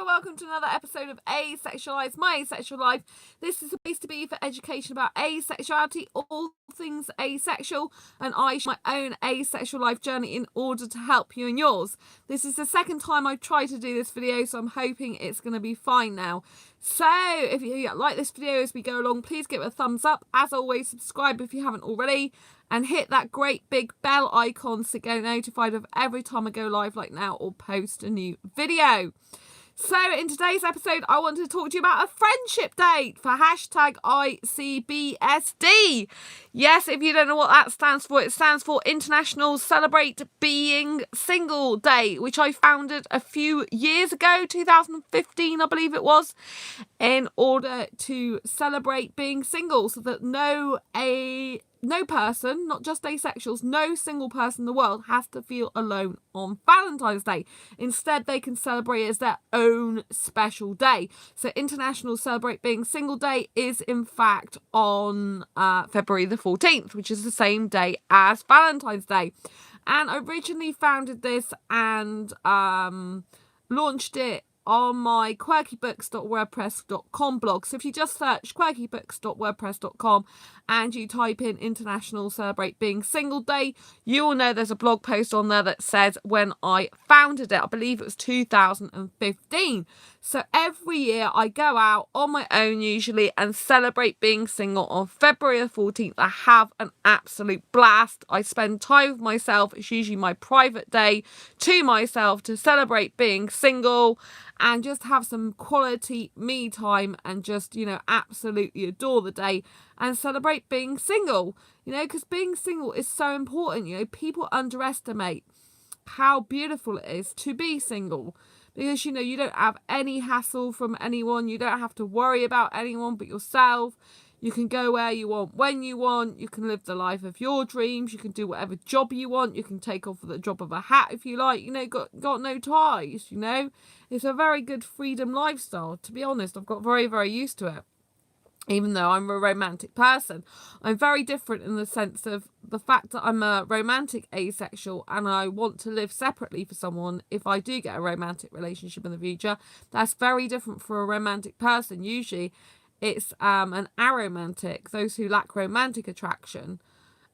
Welcome to another episode of Asexualized, my asexual life. This is a place to be for education about asexuality, all things asexual, and I share my own asexual life journey in order to help you in yours. This is the second time I've tried to do this video, so I'm hoping it's going to be fine now. So if you like this video as we go along, please give it a thumbs up. As always, subscribe if you haven't already, and hit that great big bell icon to get notified of every time I go live like now or post a new video. So in today's episode, I want to talk to you about a friendship date for hashtag ICBSD. Yes, if you don't know what that stands for, it stands for International Celebrate Being Single Day, which I founded a few years ago, 2015, I believe it was, in order to celebrate being single so that no person, not just asexuals, no single person in the world has to feel alone on Valentine's Day. Instead, they can celebrate as their own special day. So International Celebrate Being Single Day is in fact on February the 14th, which is the same day as Valentine's Day. And I originally founded this and launched it on my quirkybooks.wordpress.com blog. So if you just search quirkybooks.wordpress.com and you type in International Celebrate Being Single Day, you will know there's a blog post on there that says when I founded it. I believe it was 2015. So every year I go out on my own usually and celebrate being single on February the 14th. I have an absolute blast. I spend time with myself. It's usually my private day to myself to celebrate being single and just have some quality me time and just, absolutely adore the day and celebrate being single, because being single is so important. People underestimate how beautiful it is to be single because, you don't have any hassle from anyone. You don't have to worry about anyone but yourself. You can go where you want, when you want. You can live the life of your dreams. You can do whatever job you want. You can take off the drop of a hat if you like. Got no ties, It's a very good freedom lifestyle. To be honest, I've got very, very used to it. Even though I'm a romantic person, I'm very different in the sense of the fact that I'm a romantic asexual and I want to live separately for someone if I do get a romantic relationship in the future. That's very different for a romantic person. Usually it's an aromantic, those who lack romantic attraction,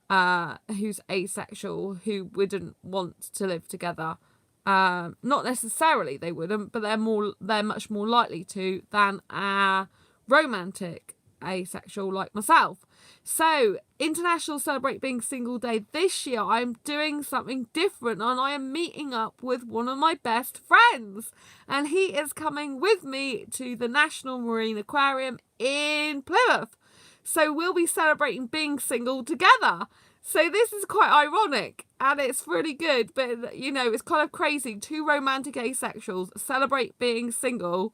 who's asexual, who wouldn't want to live together. Not necessarily they wouldn't, but they're much more likely to than a romantic asexual like myself. So International Celebrate Being Single Day this year, I'm doing something different and I am meeting up with one of my best friends, and he is coming with me to the National Marine Aquarium in Plymouth. So we'll be celebrating being single together. So this is quite ironic and it's really good, but it's kind of crazy. Two romantic asexuals celebrate being single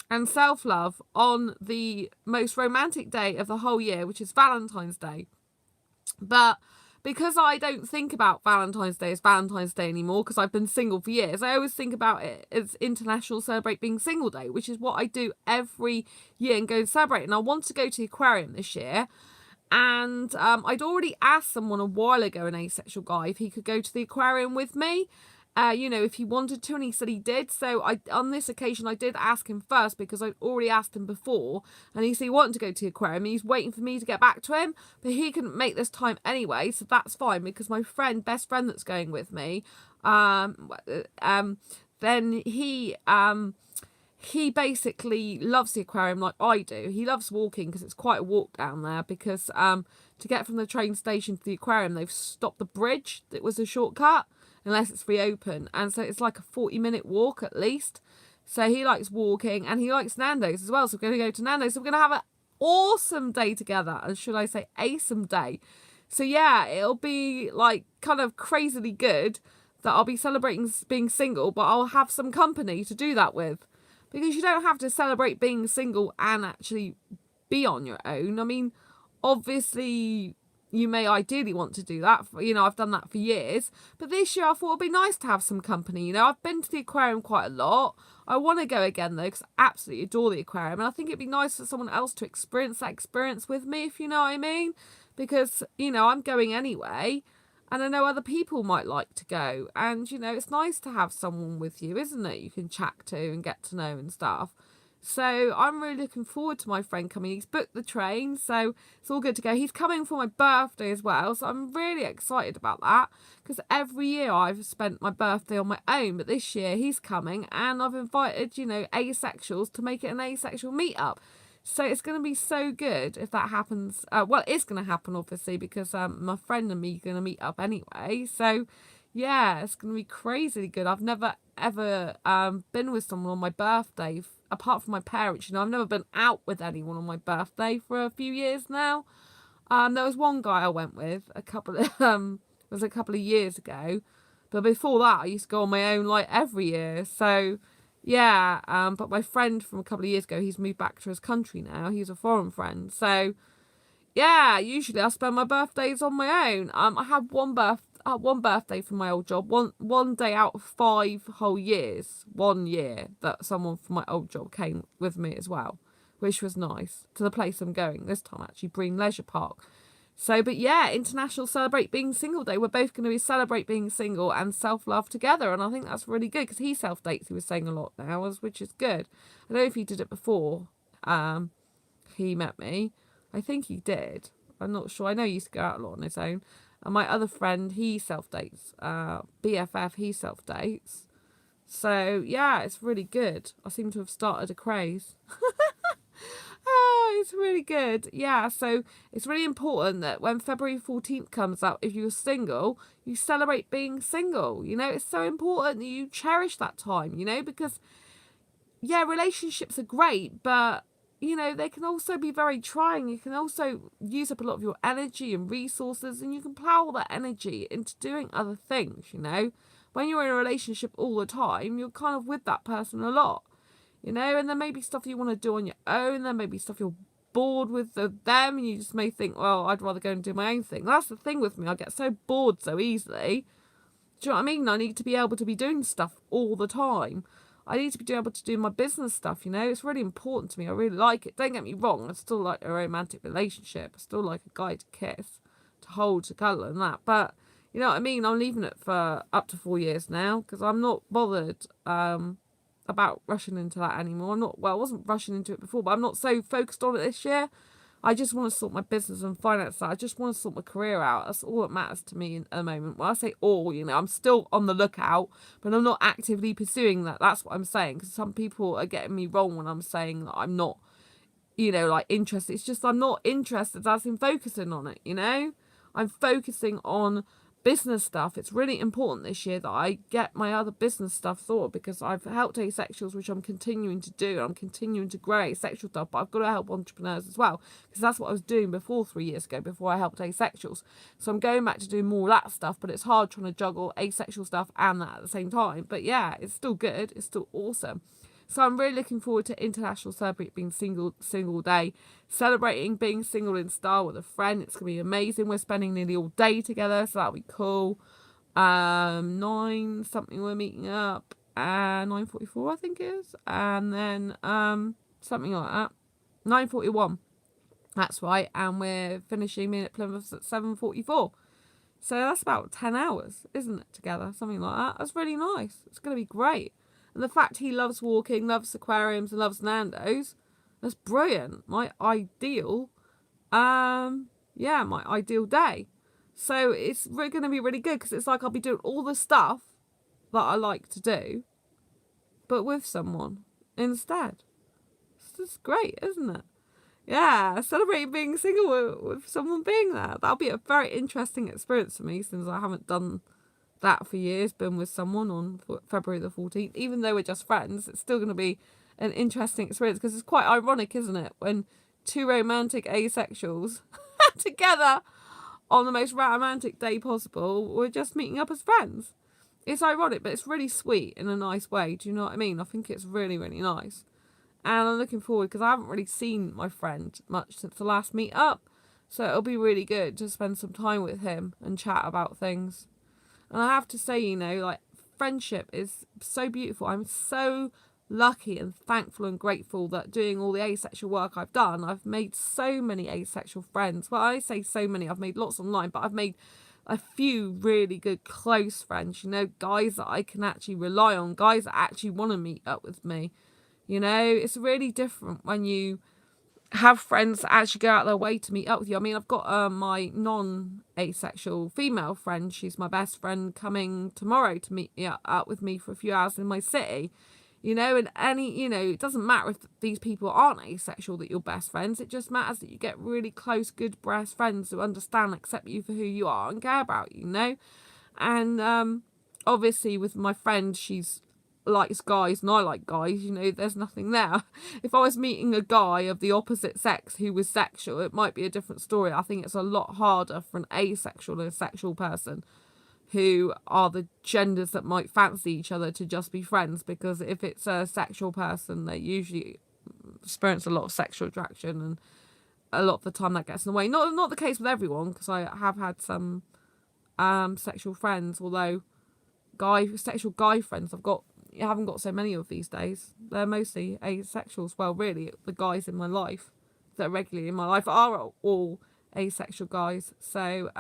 and self-love on the most romantic day of the whole year, which is Valentine's Day. But because I don't think about Valentine's Day as Valentine's Day anymore, because I've been single for years, I always think about it as International Celebrate Being Single Day, which is what I do every year and go and celebrate. And I want to go to the aquarium this year. And I'd already asked someone a while ago, an asexual guy, if he could go to the aquarium with me. If he wanted to, and he said he did. So on this occasion, I did ask him first because I'd already asked him before, and he said he wanted to go to the aquarium. He's waiting for me to get back to him, but he couldn't make this time anyway, so that's fine because my best friend that's going with me, then he basically loves the aquarium like I do. He loves walking because it's quite a walk down there because to get from the train station to the aquarium, they've stopped the bridge. It was a shortcut unless it's reopened, and so it's like a 40-minute walk at least. So he likes walking and he likes Nando's as well, so we're going to go to Nando's. So we're going to have an awesome day together, and should I say awesome day. So yeah, it'll be like kind of crazily good that I'll be celebrating being single, but I'll have some company to do that with, because you don't have to celebrate being single and actually be on your own. I mean, obviously you may ideally want to do that. I've done that for years. But this year I thought it'd be nice to have some company. I've been to the aquarium quite a lot. I want to go again though, because I absolutely adore the aquarium. And I think it'd be nice for someone else to experience that experience with me, if you know what I mean. Because, I'm going anyway. And I know other people might like to go. And, you know, it's nice to have someone with you, isn't it? You can chat to and get to know and stuff. So I'm really looking forward to my friend coming. He's booked the train, so it's all good to go. He's coming for my birthday as well, so I'm really excited about that, because every year I've spent my birthday on my own, but this year he's coming, and I've invited, you know, asexuals to make it an asexual meetup. So it's going to be so good if that happens. Well, it's going to happen, obviously, because my friend and me are going to meet up anyway. So, yeah, it's going to be crazily good. I've never, ever been with someone on my birthday, apart from my parents. You know, I've never been out with anyone on my birthday for a few years now. There was one guy I went with it was a couple of years ago. But before that, I used to go on my own, like, every year. So... yeah, but my friend from a couple of years ago, he's moved back to his country now. He's a foreign friend. So, yeah, usually I spend my birthdays on my own. I had one birthday from my old job, one day out of 5 whole years, 1 year that someone from my old job came with me as well, which was nice, to the place I'm going this time, actually, Breen Leisure Park. So, but yeah, International Celebrate Being Single Day. We're both going to be celebrate being single and self-love together. And I think that's really good, because he self-dates, he was saying a lot now, which is good. I don't know if he did it before he met me. I think he did. I'm not sure. I know he used to go out a lot on his own. And my other friend, he self-dates. BFF, he self-dates. So, yeah, it's really good. I seem to have started a craze. Oh, it's really good. Yeah, so it's really important that when February 14th comes up, if you're single, you celebrate being single. You know, it's so important that you cherish that time, you know, because, yeah, relationships are great, but, you know, they can also be very trying. You can also use up a lot of your energy and resources, and you can plow that energy into doing other things, you know. When you're in a relationship all the time, you're kind of with that person a lot. You know, and there may be stuff you want to do on your own. There may be stuff you're bored with them, and you just may think, well, I'd rather go and do my own thing. That's the thing with me. I get so bored so easily. Do you know what I mean? I need to be able to be doing stuff all the time. I need to be able to do my business stuff, you know. It's really important to me. I really like it. Don't get me wrong. I still like a romantic relationship. I still like a guy to kiss, to hold, to cuddle and that. But, you know what I mean? I'm leaving it for up to 4 years now, because I'm not bothered about rushing into that anymore. I wasn't rushing into it before, but I'm not so focused on it this year. I just want to sort my business and finance out. I just want to sort my career out. That's all that matters to me at the moment. When I say all, you know, I'm still on the lookout, but I'm not actively pursuing that. That's what I'm saying, because some people are getting me wrong when I'm saying that I'm not, you know, like, interested. It's just I'm not interested as in focusing on it, you know. I'm focusing on business stuff. It's really important this year that I get my other business stuff sorted, because I've helped asexuals, which I'm continuing to do. I'm continuing to grow asexual stuff, but I've got to help entrepreneurs as well, because that's what I was doing before 3 years ago, before I helped asexuals. So I'm going back to doing more of that stuff, but it's hard trying to juggle asexual stuff and that at the same time. But yeah, it's still good. It's still awesome. So I'm really looking forward to International Celebrate Being Single Day, celebrating being single in style with a friend. It's going to be amazing. We're spending nearly all day together, so that'll be cool. 9 something we're meeting up, 9:44 I think it is, and then something like that, 9:41. That's right, and we're finishing in at Plymouth at 7:44. So that's about 10 hours, isn't it, together? Something like that. That's really nice. It's going to be great. And the fact he loves walking, loves aquariums, and loves Nando's, that's brilliant. My ideal, my ideal day. So it's going to be really good, because it's like I'll be doing all the stuff that I like to do, but with someone instead. It's just great, isn't it? Yeah, celebrate being single with someone being there. That'll be a very interesting experience for me, since I haven't done that for years, been with someone on February the 14th. Even though we're just friends, it's still going to be an interesting experience, because it's quite ironic, isn't it, when 2 romantic asexuals together on the most romantic day possible, we're just meeting up as friends. It's ironic, but it's really sweet in a nice way. Do you know what I mean? I think it's really, really nice. And I'm looking forward, because I haven't really seen my friend much since the last meet up. So it'll be really good to spend some time with him and chat about things. And I have to say, you know, like, friendship is so beautiful. I'm so lucky and thankful and grateful that doing all the asexual work I've done, I've made so many asexual friends. Well, I say so many, I've made lots online, but I've made a few really good close friends, guys that I can actually rely on, guys that actually want to meet up with me. It's really different when you have friends that actually go out their way to meet up with you. I mean, I've got my non-asexual female friend. She's my best friend, coming tomorrow to meet up with me for a few hours in my city. And it doesn't matter if these people aren't asexual that you're best friends. It just matters that you get really close, good best friends who understand, accept you for who you are and care about you, And obviously with my friend, she's likes guys and I like guys, there's nothing there. If I was meeting a guy of the opposite sex who was sexual, it might be a different story. I think it's a lot harder for an asexual and a sexual person who are the genders that might fancy each other to just be friends, because if it's a sexual person, they usually experience a lot of sexual attraction, and a lot of the time that gets in the way. Not the case with everyone, because I have had some sexual friends, although sexual guy friends I haven't got so many of these days. They're mostly asexuals. Well, really, the guys in my life that are regularly in my life are all asexual guys. So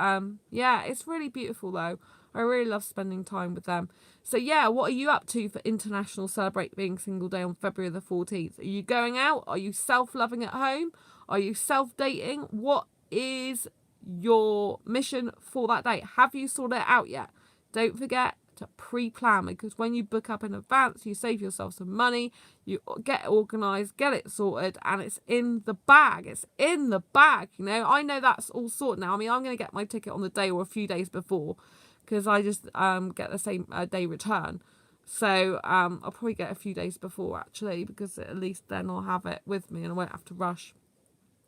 yeah, it's really beautiful though. I really love spending time with them. So yeah, what are you up to for International Celebrate Being Single Day on February the 14th? Are you going out? Are you self-loving at home? Are you self-dating? What is your mission for that day? Have you sorted it out yet? Don't forget to pre-plan, because when you book up in advance, you save yourself some money, you get organised, get it sorted, and it's in the bag. It's in the bag, I know that's all sorted now. I mean, I'm going to get my ticket on the day or a few days before, because I just get the same day return. So I'll probably get a few days before, actually, because at least then I'll have it with me and I won't have to rush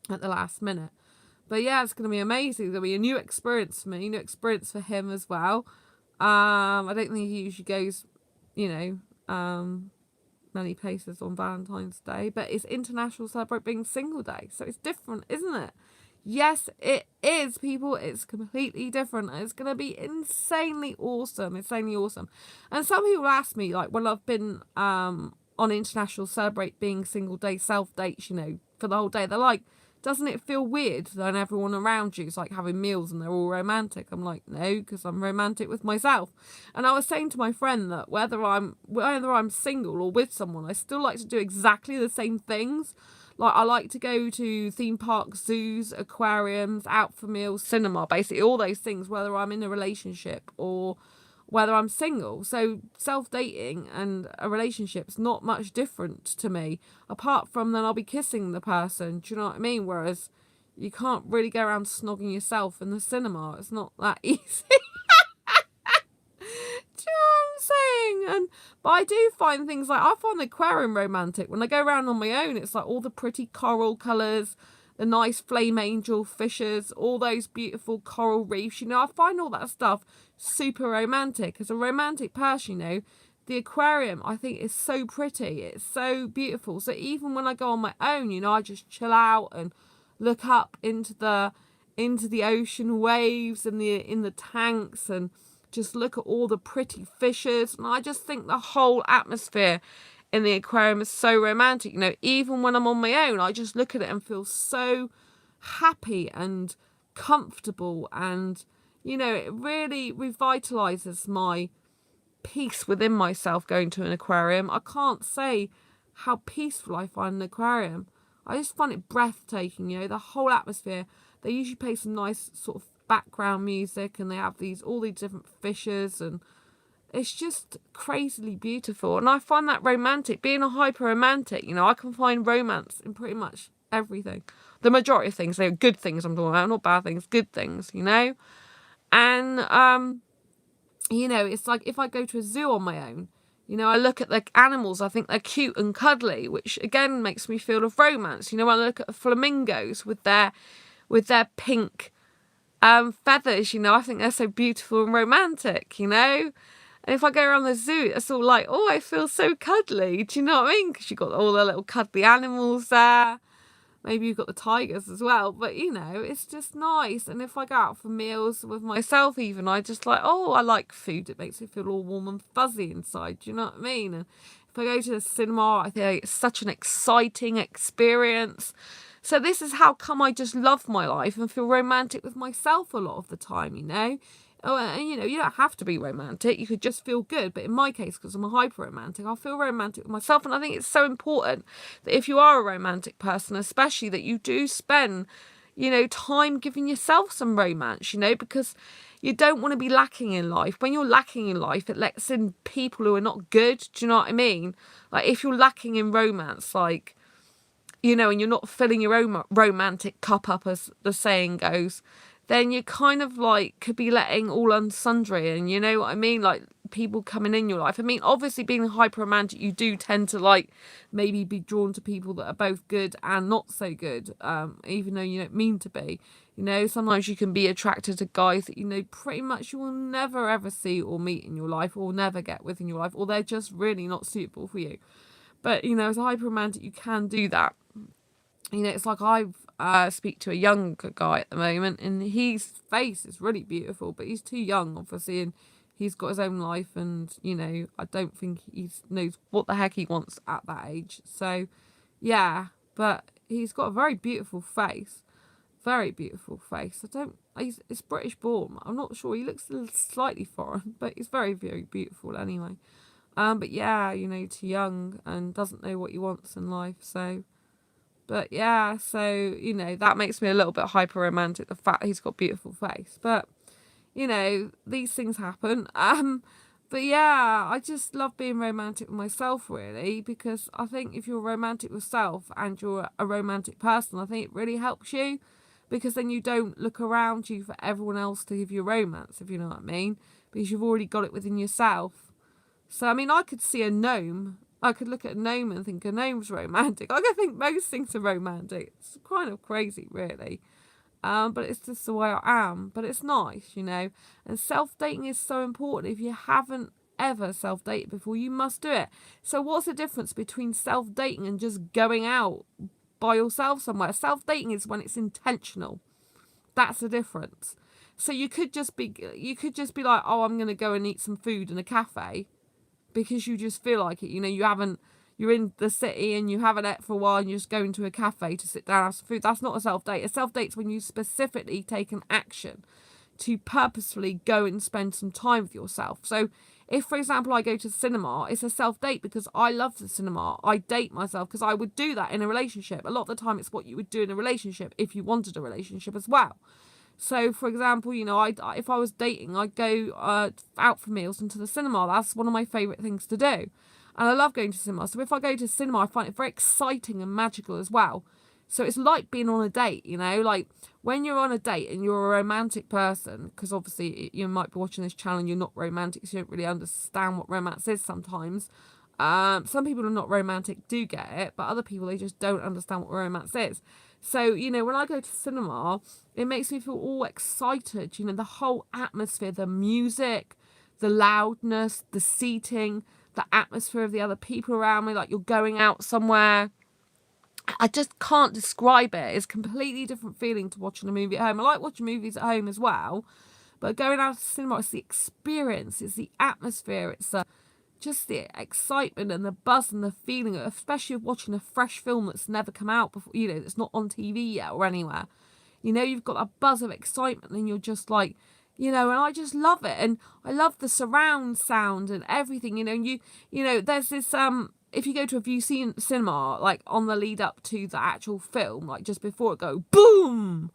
at the last minute. But yeah, it's going to be amazing. There'll be a new experience for me, new experience for him as well. I don't think he usually goes, many places on Valentine's Day, but it's International Celebrate Being Single Day, so it's different, isn't it? Yes, it is, people. It's completely different. It's going to be insanely awesome. And some people ask me, like, when I've been on International Celebrate Being Single Day self-dates, for the whole day, they're like, doesn't it feel weird when everyone around you is like having meals and they're all romantic? I'm like, no, because I'm romantic with myself. And I was saying to my friend that whether I'm single or with someone, I still like to do exactly the same things. Like, I like to go to theme parks, zoos, aquariums, out for meals, cinema, basically all those things, whether I'm in a relationship or whether I'm single. So self-dating and a relationship's not much different to me, apart from then I'll be kissing the person. Do you know what I mean? Whereas you can't really go around snogging yourself in the cinema. It's not that easy. Do you know what I'm saying? But I do find things like, I find the aquarium romantic. When I go around on my own, it's like all the pretty coral colours, the nice flame angel fishes, all those beautiful coral reefs. I find all that stuff super romantic. As a romantic person, the aquarium I think is so pretty. It's so beautiful. So even when I go on my own, I just chill out and look up into the ocean waves and in the tanks, and just look at all the pretty fishes. And I just think the whole atmosphere in the aquarium is so romantic. Even when I'm on my own, I just look at it and feel so happy and comfortable, and it really revitalizes my peace within myself going to an aquarium. I can't say how peaceful I find an aquarium. I just find it breathtaking, the whole atmosphere. They usually play some nice sort of background music, and they have all these different fishes, and it's just crazily beautiful. And I find that romantic. Being a hyper romantic, I can find romance in pretty much everything. The majority of things, they're good things I'm talking about, not bad things, good things, And, it's like if I go to a zoo on my own, I look at the animals, I think they're cute and cuddly, which again makes me feel of romance. I look at the flamingos with their pink feathers, I think they're so beautiful and romantic, And if I go around the zoo, it's all like, oh, I feel so cuddly. Do you know what I mean? Because you've got all the little cuddly animals there. Maybe you've got the tigers as well. But, it's just nice. And if I go out for meals with myself even, I just like, oh, I like food. It makes me feel all warm and fuzzy inside. Do you know what I mean? And if I go to the cinema, I think it's such an exciting experience. So this is how come I just love my life and feel romantic with myself a lot of the time, Oh, and you know, you don't have to be romantic. You could just feel good. But in my case, because I'm a hyper romantic, I feel romantic with myself. And I think it's so important that if you are a romantic person, especially, that you do spend, you know, time giving yourself some romance, you know, because you don't want to be lacking in life. When you're lacking in life, it lets in people who are not good. Do you know what I mean? Like, if you're lacking in romance, like, you know, and you're not filling your own romantic cup up, as the saying goes, then you kind of like could be letting all unsundry in, you know what I mean? Like, people coming in your life. I mean, obviously being hyper romantic, you do tend to like maybe be drawn to people that are both good and not so good, even though you don't mean to be. You know, sometimes you can be attracted to guys that, you know, pretty much you will never ever see or meet in your life, or never get with in your life, or they're just really not suitable for you. But, you know, as a hyper romantic, you can do that. You know, it's like I speak to a younger guy at the moment, and his face is really beautiful, but he's too young, obviously, and he's got his own life, and, you know, I don't think he knows what the heck he wants at that age. So, yeah, but he's got a very beautiful face. Very beautiful face. It's British born. I'm not sure. He looks a little slightly foreign, but he's very, very beautiful anyway. But yeah, you know, too young and doesn't know what he wants in life, so... But yeah, so, you know, that makes me a little bit hyper romantic, the fact he's got a beautiful face. But, you know, these things happen. But yeah, I just love being romantic with myself, really, because I think if you're romantic with self and you're a romantic person, I think it really helps you, because then you don't look around you for everyone else to give you romance, if you know what I mean, because you've already got it within yourself. So, I mean, I could see a gnome. I could look at a gnome and think a gnome's romantic. I don't think most things are romantic. It's kind of crazy, really. But it's just the way I am. But it's nice, you know. And self-dating is so important. If you haven't ever self-dated before, you must do it. So what's the difference between self-dating and just going out by yourself somewhere? Self-dating is when it's intentional. That's the difference. So you could just be like, oh, I'm going to go and eat some food in a cafe, because you just feel like it. You know, you're in the city and you haven't ate for a while and you're just going to a cafe to sit down and have some food. That's not a self-date. A self-date's when you specifically take an action to purposefully go and spend some time with yourself. So if, for example, I go to the cinema, it's a self-date because I love the cinema. I date myself because I would do that in a relationship. A lot of the time it's what you would do in a relationship if you wanted a relationship as well. So, for example, you know, if I was dating, I'd go out for meals and to the cinema. That's one of my favourite things to do. And I love going to cinema. So if I go to cinema, I find it very exciting and magical as well. So it's like being on a date, you know, like when you're on a date and you're a romantic person, because obviously you might be watching this channel and you're not romantic, so you don't really understand what romance is sometimes. Some people who are not romantic do get it, but other people, they just don't understand what romance is. So, you know, when I go to cinema, it makes me feel all excited. You know, the whole atmosphere, the music, the loudness, the seating, the atmosphere of the other people around me, like you're going out somewhere. I just can't describe it. It's a completely different feeling to watching a movie at home. I like watching movies at home as well, but going out to the cinema, it's the experience, it's the atmosphere, it's just the excitement and the buzz and the feeling, especially of watching a fresh film that's never come out before, you know, that's not on TV yet or anywhere. You know, you've got a buzz of excitement and you're just like, you know, and I just love it. And I love the surround sound and everything, you know, and you know, there's this, if you go to a view cinema, like on the lead up to the actual film, like just before it go, boom,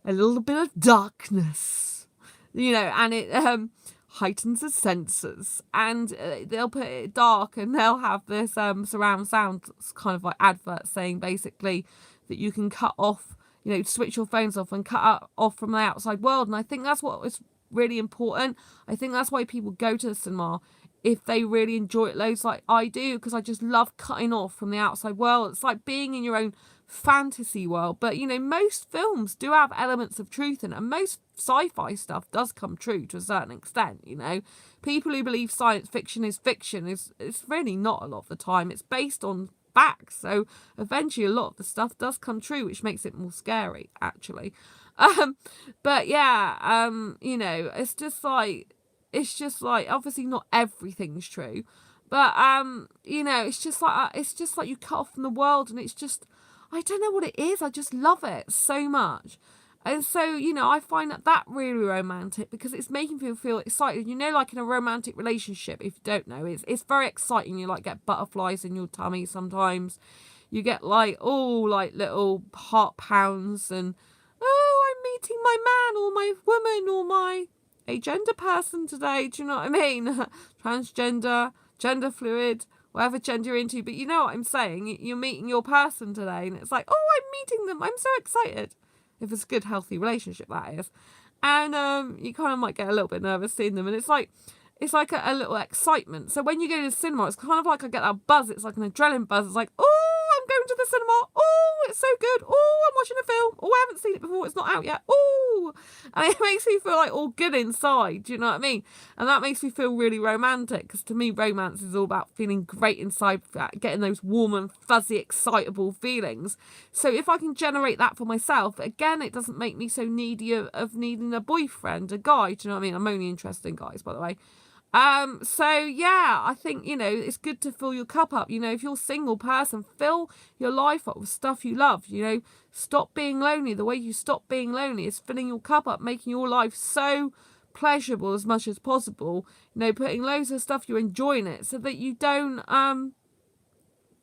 a little bit of darkness, you know, and it, heightens the senses, and they'll put it dark and they'll have this surround sound kind of like advert saying basically that you can cut off, you know, switch your phones off and cut off from the outside world. And I think that's what is really important. I think that's why people go to the cinema if they really enjoy it loads like I do, because I just love cutting off from the outside world. It's like being in your own fantasy world. But, you know, most films do have elements of truth in it, and most sci-fi stuff does come true to a certain extent, you know. People who believe science fiction is fiction it's really not a lot of the time. It's based on facts, so eventually a lot of the stuff does come true, which makes it more scary, actually. But yeah, you know, it's just like obviously not everything's true, but you know, it's just like you cut off from the world, and it's just, I don't know what it is, I just love it so much. And so, I find that really romantic because it's making people feel excited. Like in a romantic relationship, if you don't know, it's very exciting. You like get butterflies in your tummy sometimes. You get like little heart pounds and I'm meeting my man or my woman or my agender person today. Do you know what I mean? Transgender, gender fluid, whatever gender you're into. But you know what I'm saying? You're meeting your person today, and it's like, I'm meeting them. I'm so excited. If it's a good, healthy relationship, that is. And you kind of might get a little bit nervous seeing them, and it's like a little excitement. So when you go to the cinema, it's kind of like I get that buzz. It's like an adrenaline buzz. It's like, I'm going to the cinema. It's so good. I'm watching a film. I haven't seen it before. It's not out yet. And it makes me feel like all good inside. Do you know what I mean? And that makes me feel really romantic, because to me, romance is all about feeling great inside, getting those warm and fuzzy, excitable feelings. So if I can generate that for myself, again, it doesn't make me so needy of needing a boyfriend, a guy. Do you know what I mean? I'm only interested in guys, by the way. So yeah, I think, it's good to fill your cup up. If you're a single person, fill your life up with stuff you love. Stop being lonely. The way you stop being lonely is filling your cup up, making your life so pleasurable as much as possible. Putting loads of stuff you enjoy in it, so that you don't,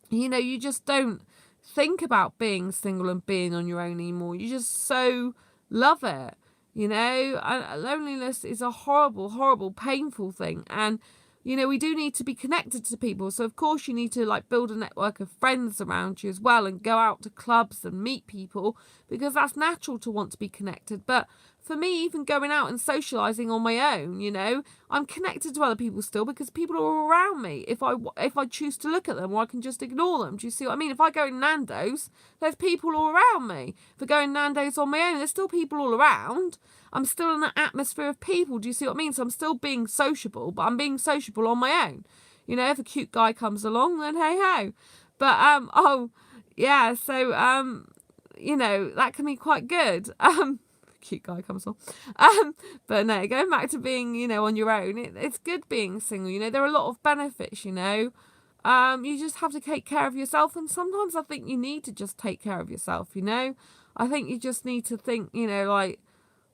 you just don't think about being single and being on your own anymore. You just so love it. Loneliness is a horrible, horrible, painful thing. And, we do need to be connected to people. So, of course, you need to build a network of friends around you as well, and go out to clubs and meet people, because that's natural to want to be connected. But for me, even going out and socialising on my own, I'm connected to other people still, because people are around me if I choose to look at them, or I can just ignore them. Do you see what I mean? If I go in Nando's, there's people all around me. If I go in Nando's on my own, there's still people all around. I'm still in an atmosphere of people. Do you see what I mean? So I'm still being sociable, but I'm being sociable on my own. If a cute guy comes along, then hey ho. But yeah, so that can be quite good. Cute guy comes on. But no, going back to being, on your own, it's good being single. There are a lot of benefits, you just have to take care of yourself, and sometimes I think you need to just take care of yourself, I think you just need to think,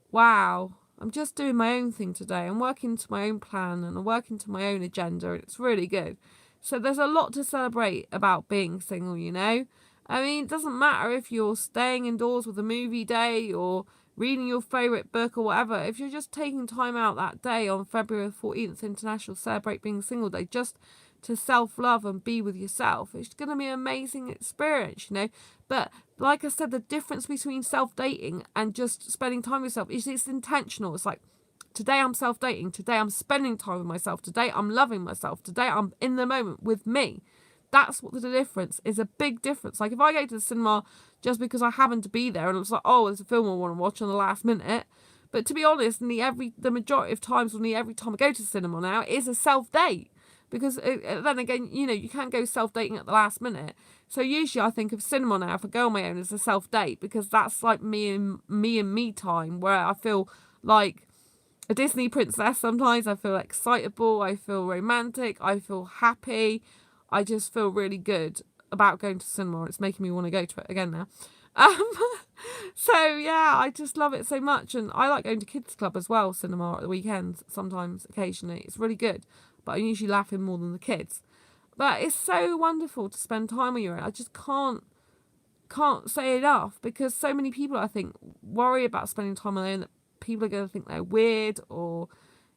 wow, I'm just doing my own thing today. I'm working to my own plan, and I'm working to my own agenda, and it's really good. So there's a lot to celebrate about being single, I mean, it doesn't matter if you're staying indoors with a movie day or reading your favourite book or whatever. If you're just taking time out that day on February 14th, International Celebrate Being Single Day, just to self-love and be with yourself, it's going to be an amazing experience, But like I said, the difference between self-dating and just spending time with yourself is it's intentional. It's like, today I'm self-dating, today I'm spending time with myself, today I'm loving myself, today I'm in the moment with me. That's what the difference is, a big difference. Like if I go to the cinema just because I happen to be there and it's like, there's a film I want to watch on the last minute. But to be honest, the majority of times, or every time I go to the cinema now, it is a self-date. Because then again, you can't go self-dating at the last minute. So usually I think of cinema now, if I go on my own, as a self-date, because that's like me and me time, where I feel like a Disney princess sometimes. I feel excitable, I feel romantic, I feel happy. I just feel really good about going to cinema. It's making me want to go to it again now. So yeah, I just love it so much. And I like going to kids club as well, cinema at the weekends, sometimes, occasionally. It's really good. But I'm usually laughing more than the kids. But it's so wonderful to spend time with your own. I just can't say enough, because so many people, I think, worry about spending time on their own, that people are going to think they're weird, or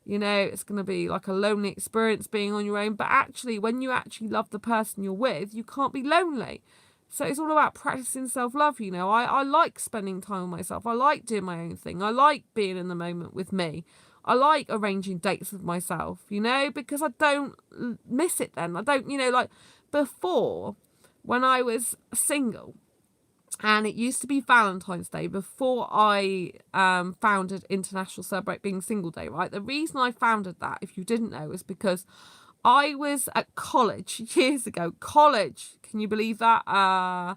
it's going to be like a lonely experience being on your own. But actually, when you actually love the person you're with, you can't be lonely. So it's all about practicing self-love, I like spending time with myself. I like doing my own thing. I like being in the moment with me. I like arranging dates with myself, because I don't miss it then. I don't, like before, when I was single, and it used to be Valentine's Day before I founded International Celebrate Being Single Day, right? The reason I founded that, if you didn't know, is because I was at college years ago. College, can you believe that? I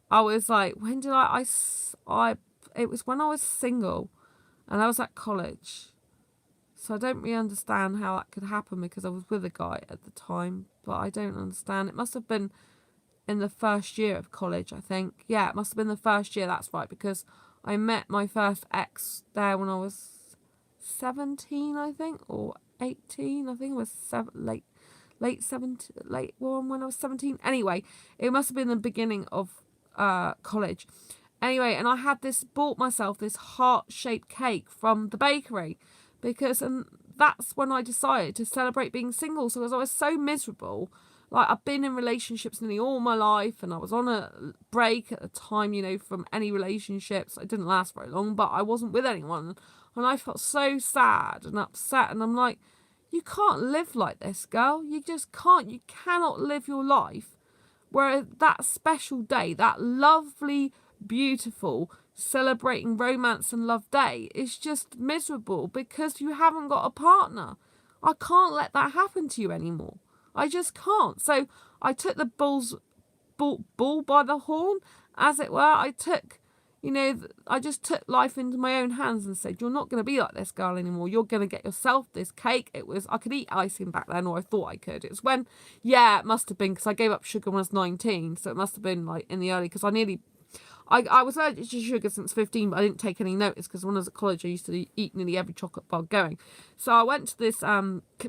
was like, when did it was when I was single, and I was at college. So I don't really understand how that could happen, because I was with a guy at the time, but I don't understand. It must have been in the first year of college, I think. Yeah, it must have been the first year, that's right, because I met my first ex there when I was 17, I think, or 18. I think it was late 17, late one when I was 17. Anyway, it must have been the beginning of college. Anyway, and I had bought myself this heart-shaped cake from the bakery and that's when I decided to celebrate being single. So, because I was so miserable, like I've been in relationships nearly all my life, and I was on a break at the time, from any relationships. It didn't last very long, but I wasn't with anyone, and I felt so sad and upset. And I'm like, you can't live like this, girl. You just can't. You cannot live your life where that special day, that lovely, beautiful, celebrating romance and love day is just miserable because you haven't got a partner. I can't let that happen to you anymore. I just can't. So I took the bull by the horn, as it were. I just took life into my own hands and said, you're not going to be like this girl anymore. You're going to get yourself this cake. I could eat icing back then, or I thought I could. It's when, it must have been, because I gave up sugar when I was 19. So it must have been like in the early, because I was allergic to sugar since 15, but I didn't take any notice because when I was at college, I used to eat nearly every chocolate bar going. So I went to this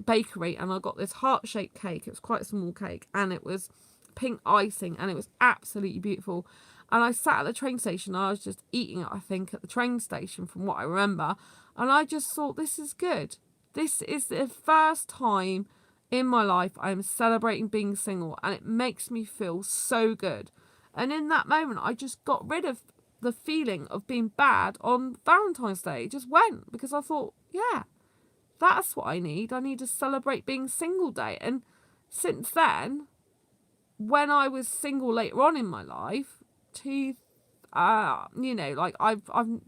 bakery and I got this heart-shaped cake. It was quite a small cake and it was pink icing and it was absolutely beautiful. And I sat at the train station. I was just eating it, I think, at the train station from what I remember. And I just thought, this is good. This is the first time in my life I am celebrating being single, and it makes me feel so good. And in that moment, I just got rid of the feeling of being bad on Valentine's Day. It just went, because I thought, yeah, that's what I need. I need to celebrate being single day. And since then, when I was single later on in my life, I've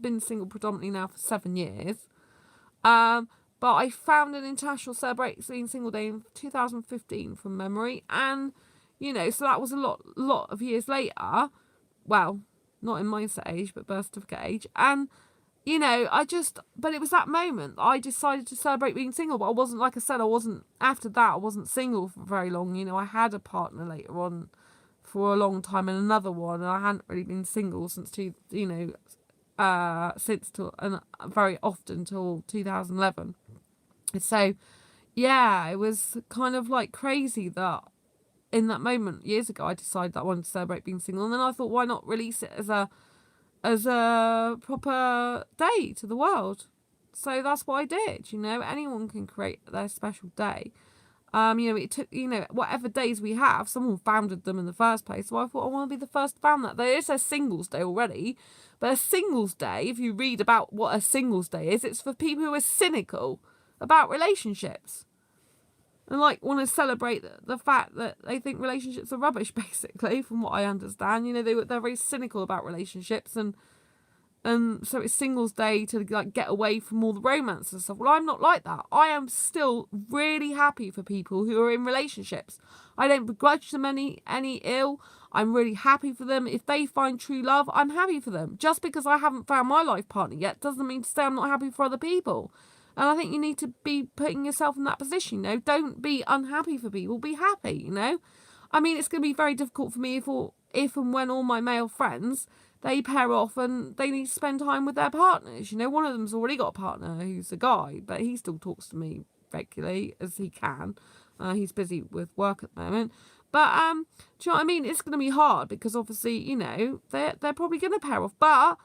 been single predominantly now for 7 years. But I found an international celebrating single day in 2015 from memory, and so that was a lot of years later. Well, not in mindset age, but birth certificate age. And but it was that moment I decided to celebrate being single. But I wasn't, like I said, after that I wasn't single for very long. I had a partner later on for a long time and another one, and I hadn't really been single since very often till 2011. So yeah, it was kind of like crazy that in that moment years ago I decided that I wanted to celebrate being single, and then I thought, why not release it as a proper day to the world? So that's what I did. Anyone can create their special day. It took, whatever days we have, someone founded them in the first place. So I thought, I want to be the first to found that. There is a singles day already, but a singles day, if you read about what a singles day is, it's for people who are cynical about relationships and want to celebrate the fact that they think relationships are rubbish, basically, from what I understand. They're very cynical about relationships, and so it's singles day to get away from all the romance and stuff. Well, I'm not like that. I am still really happy for people who are in relationships. I don't begrudge them any ill. I'm really happy for them. If they find true love, I'm happy for them. Just because I haven't found my life partner yet doesn't mean to say I'm not happy for other people. And I think you need to be putting yourself in that position. Don't be unhappy for people. Be happy. I mean, it's going to be very difficult for me if and when all my male friends, they pair off and they need to spend time with their partners. One of them's already got a partner who's a guy, but he still talks to me regularly as he can. He's busy with work at the moment. But do you know what I mean? It's going to be hard because obviously, they're probably going to pair off. But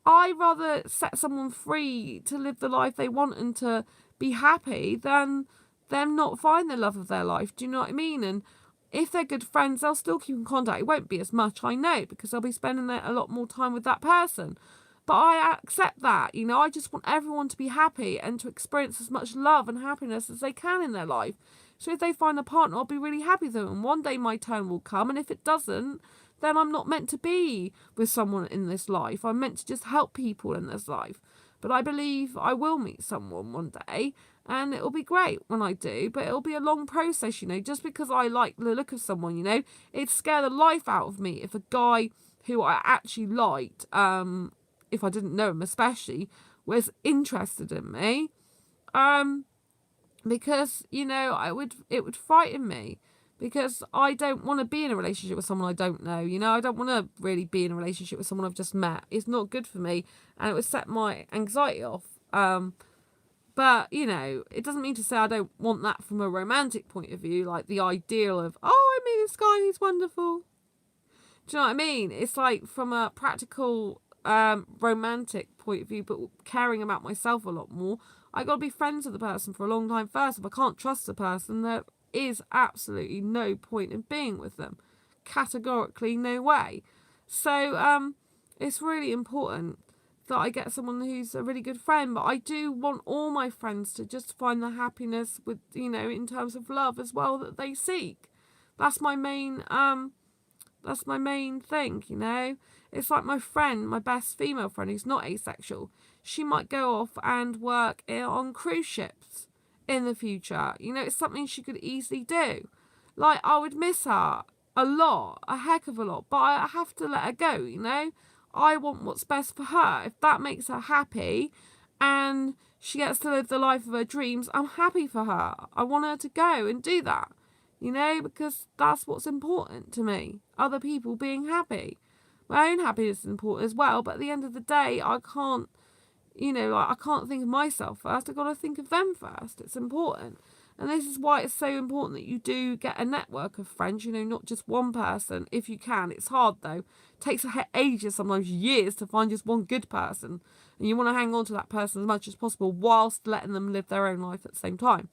I rather set someone free to live the life they want and to be happy than them not find the love of their life. Do you know what I mean? And if they're good friends, they'll still keep in contact. It won't be as much, I know, because they'll be spending a lot more time with that person. But I accept that. I just want everyone to be happy and to experience as much love and happiness as they can in their life. So if they find a partner, I'll be really happy with them. And one day my turn will come. And if it doesn't, then I'm not meant to be with someone in this life. I'm meant to just help people in this life. But I believe I will meet someone one day, and it'll be great when I do, but it'll be a long process, just because I like the look of someone, it'd scare the life out of me if a guy who I actually liked, if I didn't know him especially, was interested in me, because, it would frighten me, because I don't want to be in a relationship with someone I don't know. You know, I don't want to really be in a relationship with someone I've just met. It's not good for me, and it would set my anxiety off. But, you know, it doesn't mean to say I don't want that from a romantic point of view, like the ideal of, oh, I meet this guy, he's wonderful. Do you know what I mean? It's like from a practical, romantic point of view, but caring about myself a lot more. I got to be friends with the person for a long time first. If I can't trust the person, there is absolutely no point in being with them. Categorically, no way. So, it's really important that I get someone who's a really good friend, but I do want all my friends to just find the happiness with, you know, in terms of love as well that they seek. That's my main thing, you know. It's like my friend, my best female friend who's not asexual. She might go off and work on cruise ships in the future. You know, it's something she could easily do. Like, I would miss her a lot, a heck of a lot, but I have to let her go, you know. I want what's best for her. If that makes her happy and she gets to live the life of her dreams, I'm happy for her. I want her to go and do that, you know, because that's what's important to me. Other people being happy. My own happiness is important as well, but at the end of the day, I can't, you know, like, I can't think of myself first. I've got to think of them first. It's important. And this is why it's so important that you do get a network of friends, you know, not just one person, if you can. It's hard, though. It takes ages, sometimes years, to find just one good person. And you want to hang on to that person as much as possible whilst letting them live their own life at the same time.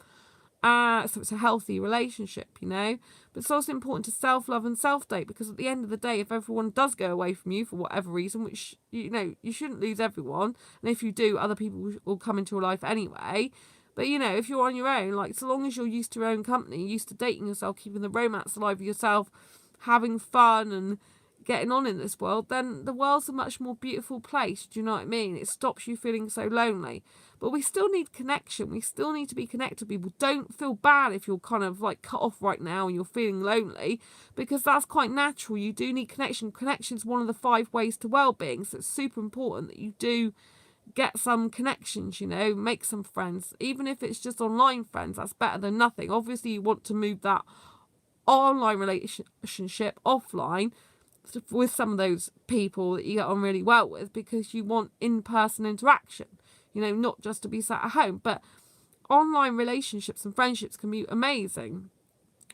So it's a healthy relationship, you know. But it's also important to self-love and self-date, because at the end of the day, if everyone does go away from you for whatever reason, which, you know, you shouldn't lose everyone. And if you do, other people will come into your life anyway. But, you know, if you're on your own, like, so long as you're used to your own company, used to dating yourself, keeping the romance alive with yourself, having fun and getting on in this world, then the world's a much more beautiful place. Do you know what I mean? It stops you feeling so lonely. But we still need connection. We still need to be connected to people. Don't feel bad if you're kind of like cut off right now and you're feeling lonely, because that's quite natural. You do need connection. Connection's one of the 5 ways to well-being. So it's super important that you do get some connections, you know, make some friends. Even if it's just online friends, that's better than nothing. Obviously, you want to move that online relationship offline with some of those people that you get on really well with, because you want in-person interaction, you know, not just to be sat at home. But online relationships and friendships can be amazing.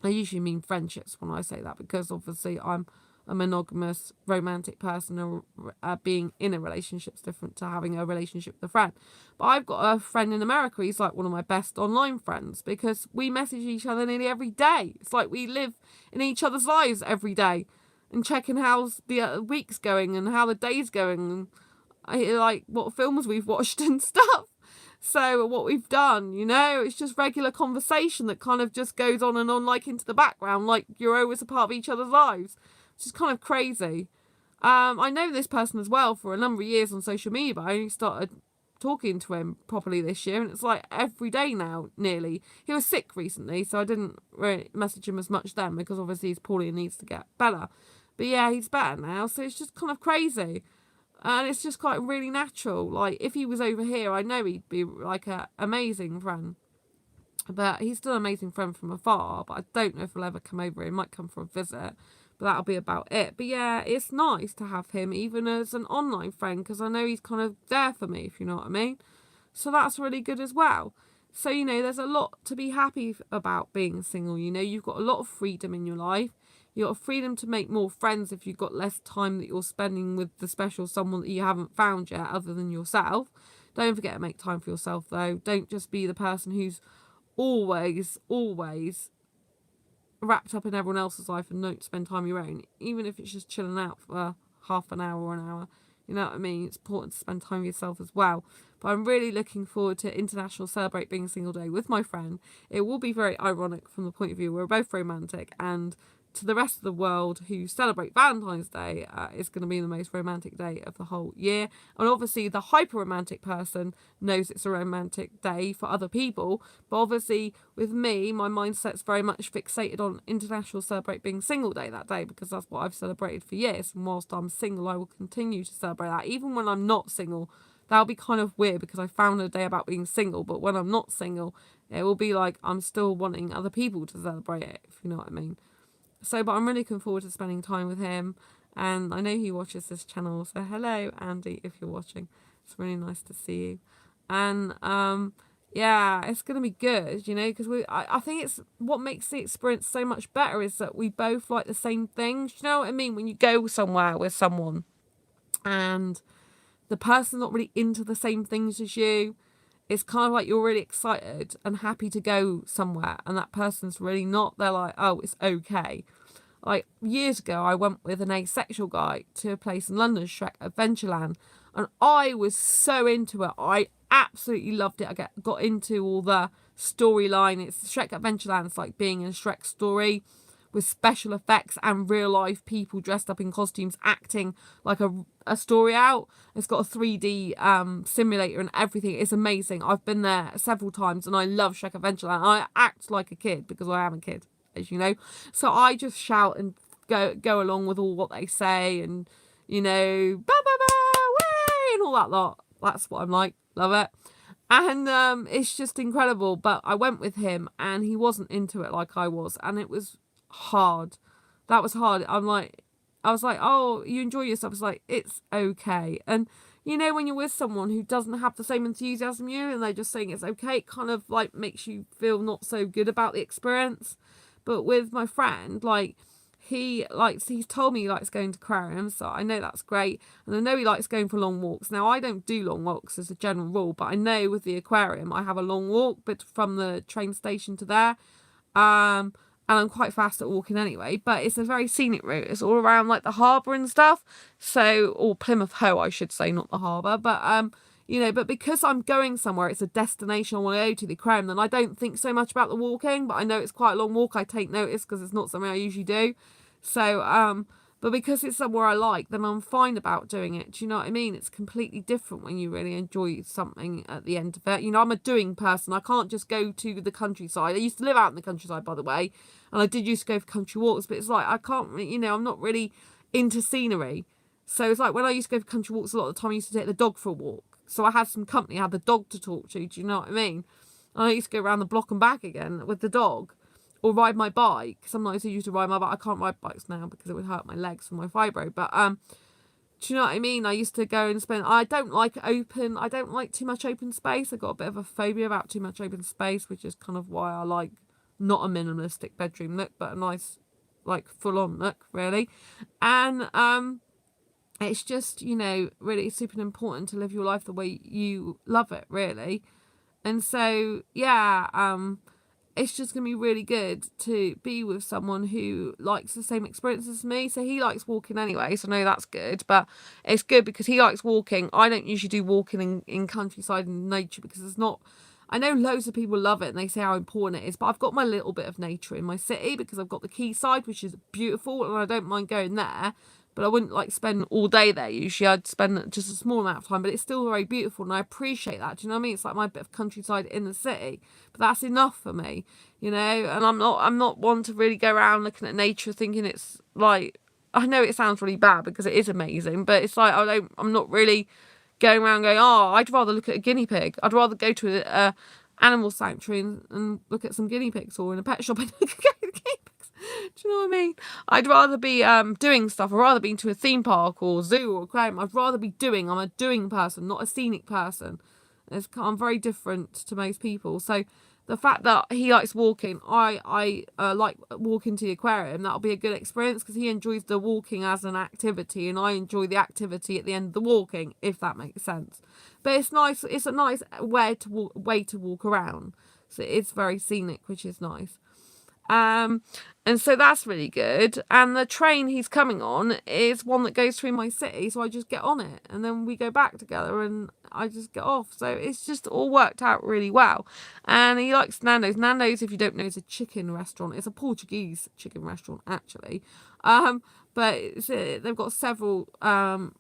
I usually mean friendships when I say that, because obviously I'm a monogamous romantic person, or being in a relationship is different to having a relationship with a friend. But I've got a friend in America. He's like one of my best online friends, because we message each other nearly every day. It's like we live in each other's lives every day and checking how the week's going and how the day's going, and like what films we've watched and stuff. So what we've done, you know, it's just regular conversation that kind of just goes on and on, like into the background, like you're always a part of each other's lives. Which is kind of crazy. I know this person as well for a number of years on social media, but I only started talking to him properly this year, and it's like every day now, nearly. He was sick recently, so I didn't really message him as much then, because obviously he's poorly and needs to get better. But yeah, he's better now, so it's just kind of crazy. And it's just quite really natural. Like, if he was over here, I know he'd be like an amazing friend. But he's still an amazing friend from afar, but I don't know if he'll ever come over. He might come for a visit. But that'll be about it. But yeah, it's nice to have him even as an online friend, because I know he's kind of there for me, if you know what I mean. So that's really good as well. So, you know, there's a lot to be happy about being single. You know, you've got a lot of freedom in your life. You've got freedom to make more friends if you've got less time that you're spending with the special someone that you haven't found yet other than yourself. Don't forget to make time for yourself, though. Don't just be the person who's always wrapped up in everyone else's life and don't spend time your own, even if it's just chilling out for half an hour or an hour. You know what I mean? It's important to spend time with yourself as well. But I'm really looking forward to International Celebrate Being Single Day with my friend. It will be very ironic from the point of view we're both romantic, and to the rest of the world who celebrate Valentine's Day, it's going to be the most romantic day of the whole year. And obviously the hyper-romantic person knows it's a romantic day for other people. But obviously with me, my mindset's very much fixated on International Celebrate Being Single Day that day, because that's what I've celebrated for years. And whilst I'm single, I will continue to celebrate that. Even when I'm not single, that'll be kind of weird because I found a day about being single, but when I'm not single, it will be like I'm still wanting other people to celebrate it, if you know what I mean. So, but I'm really looking forward to spending time with him, and I know he watches this channel, so hello, Andy, if you're watching. It's really nice to see you. And yeah, it's gonna be good, you know, because I think it's what makes the experience so much better is that we both like the same things. You know what I mean? When you go somewhere with someone and the person's not really into the same things as you, it's kind of like you're really excited and happy to go somewhere, and that person's really not. They're like, oh, it's okay. Like, years ago, I went with an asexual guy to a place in London, Shrek Adventureland, and I was so into it. I absolutely loved it. I got into all the storyline. It's Shrek Adventureland. It's like being in a Shrek story with special effects and real life people dressed up in costumes acting like a story out. It's got a 3D simulator and everything. It's amazing. I've been there several times and I love Shrek Adventureland. I act like a kid because I am a kid, as you know. So I just shout and go along with all what they say, and, you know, ba ba ba, way, and all that lot. That's what I'm like. Love it. And it's just incredible. But I went with him and he wasn't into it like I was, and it was hard. That was hard. I was like, oh, you enjoy yourself. It's like, it's okay. And you know, when you're with someone who doesn't have the same enthusiasm you, and they're just saying it's okay, it kind of like makes you feel not so good about the experience. But with my friend, like, he's told me he likes going to aquariums, so I know that's great. And I know he likes going for long walks. Now, I don't do long walks as a general rule, but I know with the aquarium, I have a long walk but from the train station to there. And I'm quite fast at walking anyway, but it's a very scenic route. It's all around like the harbour and stuff. So, or Plymouth Hoe, I should say, not the harbour. But, you know, but because I'm going somewhere, it's a destination I want to go to, the aquarium, then I don't think so much about the walking, but I know it's quite a long walk. I take notice because it's not something I usually do. So, but because it's somewhere I like, then I'm fine about doing it. Do you know what I mean? It's completely different when you really enjoy something at the end of it. You know, I'm a doing person. I can't just go to the countryside. I used to live out in the countryside, by the way, and I did used to go for country walks, but it's like, I can't, you know, I'm not really into scenery. So it's like when I used to go for country walks, a lot of the time I used to take the dog for a walk. So I had some company, I had the dog to talk to, do you know what I mean? And I used to go around the block and back again with the dog. Or ride my bike. Sometimes I used to ride my bike. I can't ride bikes now because it would hurt my legs from my fibro. But do you know what I mean? I used to go and spend. I don't like too much open space. I've got a bit of a phobia about too much open space, which is kind of why I like not a minimalistic bedroom look, but a nice, like, full-on look, really. And it's just, you know, really super important to live your life the way you love it, really. And so, yeah, it's just going to be really good to be with someone who likes the same experience as me. So he likes walking anyway, so no, that's good. But it's good because he likes walking. I don't usually do walking in countryside and nature because it's not... I know loads of people love it and they say how important it is, but I've got my little bit of nature in my city because I've got the quayside, which is beautiful, and I don't mind going there. But I wouldn't like spend all day there. Usually I'd spend just a small amount of time, but it's still very beautiful and I appreciate that. Do you know what I mean? It's like my bit of countryside in the city, but that's enough for me, you know. And I'm not one to really go around looking at nature thinking it's like, I know it sounds really bad because it is amazing, but it's like I'm not really going around going, oh, I'd rather look at a guinea pig. I'd rather go to a animal sanctuary and look at some guinea pigs, or in a pet shop and look at guinea pigs. Do you know what I mean? I'd rather be doing stuff. I'd rather be to a theme park or zoo or aquarium. I'd rather be doing. I'm a doing person, not a scenic person. I'm very different to most people. So the fact that he likes walking, I like walking to the aquarium. That'll be a good experience because he enjoys the walking as an activity, and I enjoy the activity at the end of the walking, if that makes sense. But it's nice. It's a nice way to walk around. So it's very scenic, which is nice. And so that's really good. And the train he's coming on is one that goes through my city, so I just get on it and then we go back together and I just get off. So it's just all worked out really well. And he likes Nando's. Nando's, if you don't know, is a chicken restaurant. It's a Portuguese chicken restaurant, actually. But they've got several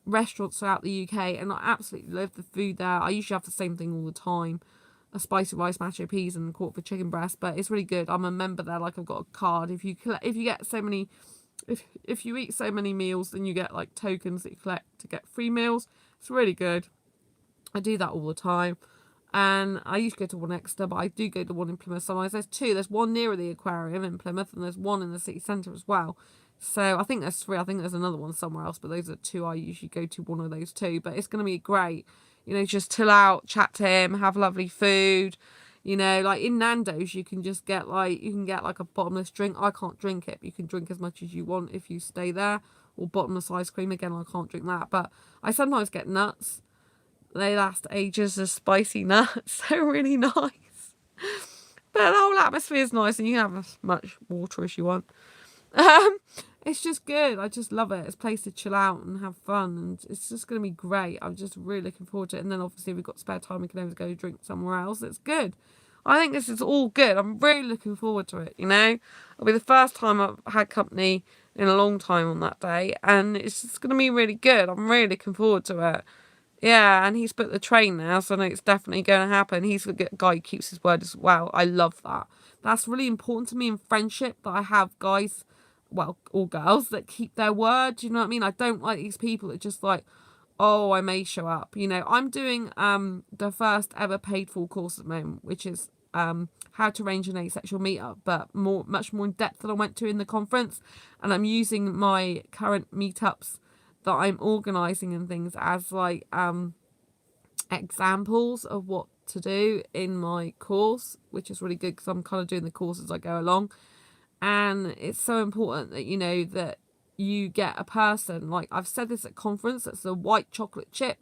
restaurants throughout the UK, and I absolutely love the food there. I usually have the same thing all the time. A spicy rice, macho peas, and a quart for chicken breast, but it's really good. I'm a member there. Like, I've got a card. If you get so many, if you eat so many meals, then you get like tokens that you collect to get free meals. It's really good. I do that all the time. And I used to go to one Exeter, but I do go to one in Plymouth sometimes. There's two. There's one nearer the aquarium in Plymouth, and there's one in the city centre as well. So I think there's three. I think there's another one somewhere else, but those are two I usually go to, one of those two. But it's going to be great. You know, just chill out, chat to him, have lovely food. You know, like in Nando's, you can just get like a bottomless drink. I can't drink it, but you can drink as much as you want if you stay there. Or bottomless ice cream. Again, I can't drink that, but I sometimes get nuts. They last ages as spicy nuts. They're really nice. But the whole atmosphere is nice, and you can have as much water as you want. It's just good. I just love it. It's a place to chill out and have fun, and it's just going to be great. I'm just really looking forward to it. And then obviously we've got spare time. We can always go drink somewhere else. It's good. I think this is all good. I'm really looking forward to it, you know. It'll be the first time I've had company in a long time on that day, and it's just going to be really good. I'm really looking forward to it. Yeah, and he's booked the train now, so I know it's definitely going to happen. He's a guy who keeps his word as well. I love that. That's really important to me in friendship, that I have guys, well, or girls, that keep their word. Do you know what I mean? I don't like these people that just like, oh, I may show up. You know, I'm doing the first ever paid for course at the moment, which is how to arrange an asexual meetup, but much more in depth than I went to in the conference. And I'm using my current meetups that I'm organising and things as like examples of what to do in my course, which is really good because I'm kind of doing the course as I go along. And it's so important that, you know, that you get a person, like I've said this at conference, that's a white chocolate chip,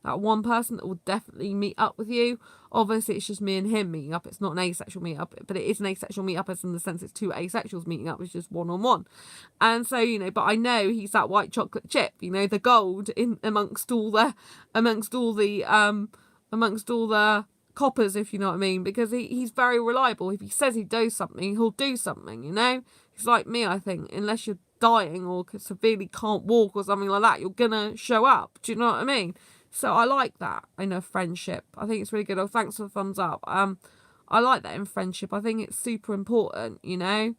that one person that will definitely meet up with you. Obviously it's just me and him meeting up, it's not an asexual meetup, but it is an asexual meetup, as in the sense it's two asexuals meeting up, it's just one-on-one. And so, you know, but I know he's that white chocolate chip, you know, the gold in amongst all the coppers, if you know what I mean, because he's very reliable. If he says he'd do something, he'll do something, you know. He's like me, I think. Unless you're dying or severely can't walk or something like that, you're gonna show up. Do you know what I mean? So I like that in a friendship. I think it's really good. Oh, thanks for the thumbs up. I like that in friendship. I think it's super important, you know.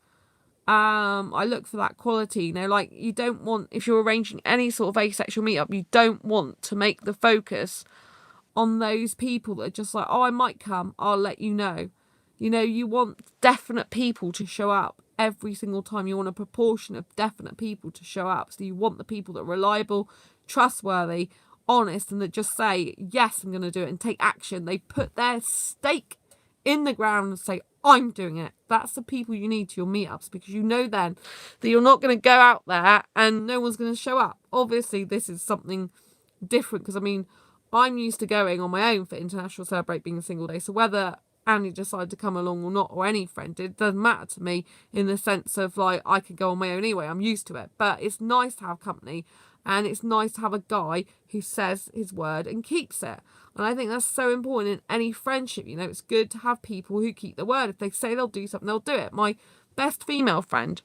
I look for that quality, you know, like you don't want, if you're arranging any sort of asexual meetup, you don't want to make the focus on those people that are just like, oh, I might come, I'll let you know. You know, you want definite people to show up every single time. You want a proportion of definite people to show up. So you want the people that are reliable, trustworthy, honest, and that just say, yes, I'm going to do it, and take action. They put their stake in the ground and say, I'm doing it. That's the people you need to your meetups, because you know then that you're not going to go out there and no one's going to show up. Obviously, this is something different because, I mean, I'm used to going on my own for International Celebrate Being a Single Day. So whether Annie decided to come along or not, or any friend, it doesn't matter to me in the sense of like I could go on my own anyway. I'm used to it. But it's nice to have company, and it's nice to have a guy who says his word and keeps it. And I think that's so important in any friendship. You know, it's good to have people who keep their word. If they say they'll do something, they'll do it. My best female friend,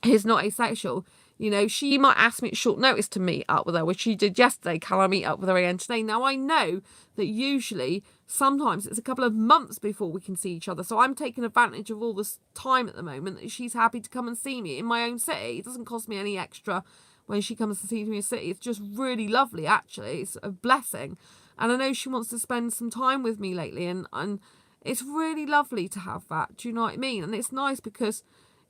who's not asexual, you know, she might ask me at short notice to meet up with her, which she did yesterday. Can I meet up with her again today? Now, I know that usually, sometimes it's a couple of months before we can see each other. So I'm taking advantage of all this time at the moment that she's happy to come and see me in my own city. It doesn't cost me any extra when she comes to see me in the city. It's just really lovely, actually. It's a blessing. And I know she wants to spend some time with me lately. And it's really lovely to have that. Do you know what I mean? And it's nice because,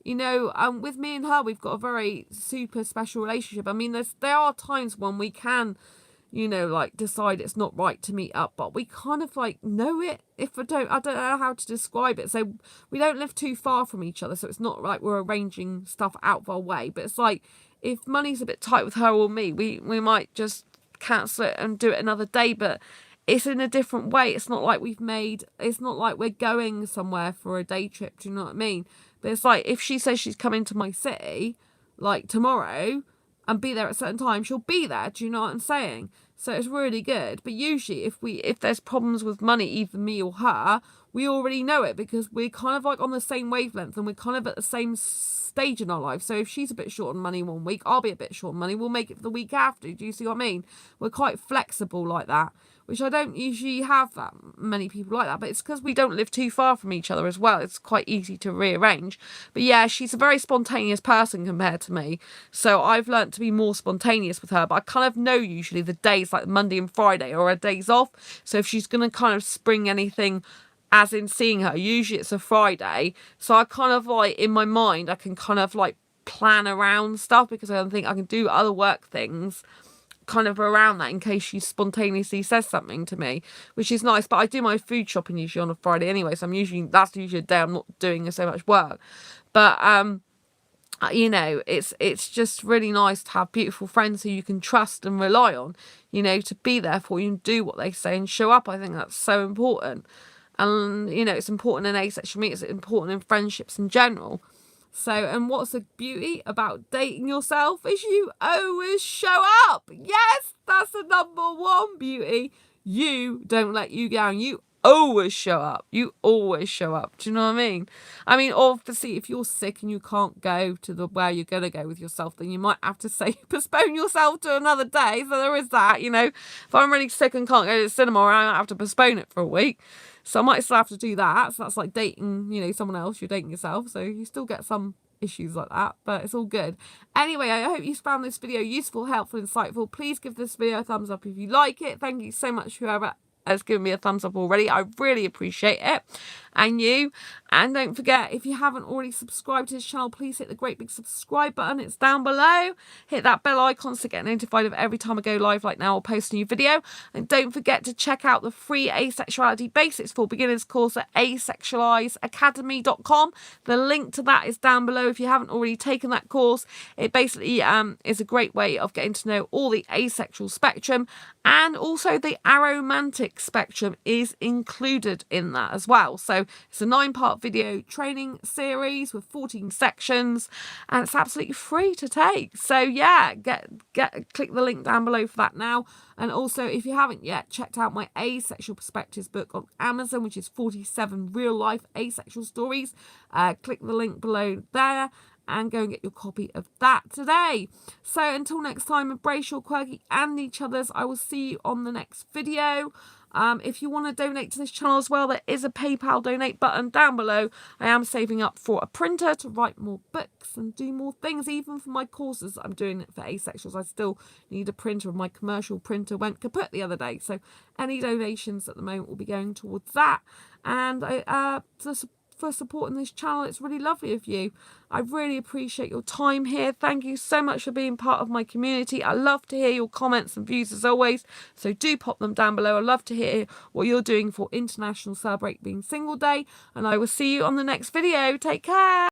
you know, with me and her, we've got a very super special relationship. I mean, there are times when we can, you know, like decide it's not right to meet up, but we kind of like know it. I don't know how to describe it. So we don't live too far from each other. So it's not like we're arranging stuff out of our way, but it's like if money's a bit tight with her or me, we might just cancel it and do it another day, but it's in a different way. It's not like it's not like we're going somewhere for a day trip. Do you know what I mean? But it's like, if she says she's coming to my city, like tomorrow, and be there at a certain time, she'll be there. Do you know what I'm saying? So it's really good. But usually if there's problems with money, either me or her, we already know it because we're kind of like on the same wavelength and we're kind of at the same stage in our life. So if she's a bit short on money one week, I'll be a bit short on money. We'll make it for the week after. Do you see what I mean? We're quite flexible like that, which I don't usually have that many people like that, but it's because we don't live too far from each other as well. It's quite easy to rearrange. But yeah, she's a very spontaneous person compared to me, so I've learnt to be more spontaneous with her, but I kind of know usually the days days, like Monday and Friday, are her days off. So if she's going to kind of spring anything, as in seeing her, usually it's a Friday. So I kind of like, in my mind, I can kind of like plan around stuff, because I don't think I can do other work things kind of around that in case she spontaneously says something to me, which is nice. But I do my food shopping usually on a Friday anyway, so that's usually a day I'm not doing so much work. But you know, it's just really nice to have beautiful friends who you can trust and rely on, you know, to be there for you and do what they say and show up. I think that's so important. And, you know, it's important in asexual meet, it's important in friendships in general. So, and what's the beauty about dating yourself is you always show up. Yes, that's the #1 beauty. You don't let you down. You always show up. You always show up. Do you know what I mean? I mean, obviously, if you're sick and you can't go to where you're going to go with yourself, then you might have to say, postpone yourself to another day. So there is that, you know. If I'm really sick and can't go to the cinema, I might have to postpone it for a week. So I might still have to do that. So that's like dating, you know, someone else. You're dating yourself. So you still get some issues like that, but it's all good. Anyway, I hope you found this video useful, helpful, insightful. Please give this video a thumbs up if you like it. Thank you so much, whoever has given me a thumbs up already. I really appreciate it. And you. And don't forget, if you haven't already subscribed to this channel, please hit the great big subscribe button. It's down below. Hit that bell icon to get notified of every time I go live like now or post a new video. And don't forget to check out the free Asexuality Basics for Beginners course at asexualisacademy.com. The link to that is down below if you haven't already taken that course. It basically is a great way of getting to know all the asexual spectrum, and also the aromantic spectrum is included in that as well. So it's a 9-part video training series with 14 sections, and it's absolutely free to take. So yeah, click the link down below for that now. And also, if you haven't yet checked out my Asexual Perspectives book on Amazon, which is 47 real-life asexual stories, click the link below there and go and get your copy of that today. So until next time, embrace your quirky and each other's. I will see you on the next video. If you want to donate to this channel as well, there is a PayPal donate button down below. I am saving up for a printer to write more books and do more things, even for my courses that I'm doing for asexuals. I still need a printer, and my commercial printer went kaput the other day. So any donations at the moment will be going towards that. And for supporting this channel, it's really lovely of you. I really appreciate your time here. Thank you so much for being part of my community. I love to hear your comments and views as always, so do pop them down below. I love to hear what you're doing for International Celebrate Being Single Day, and I will see you on the next video. Take care.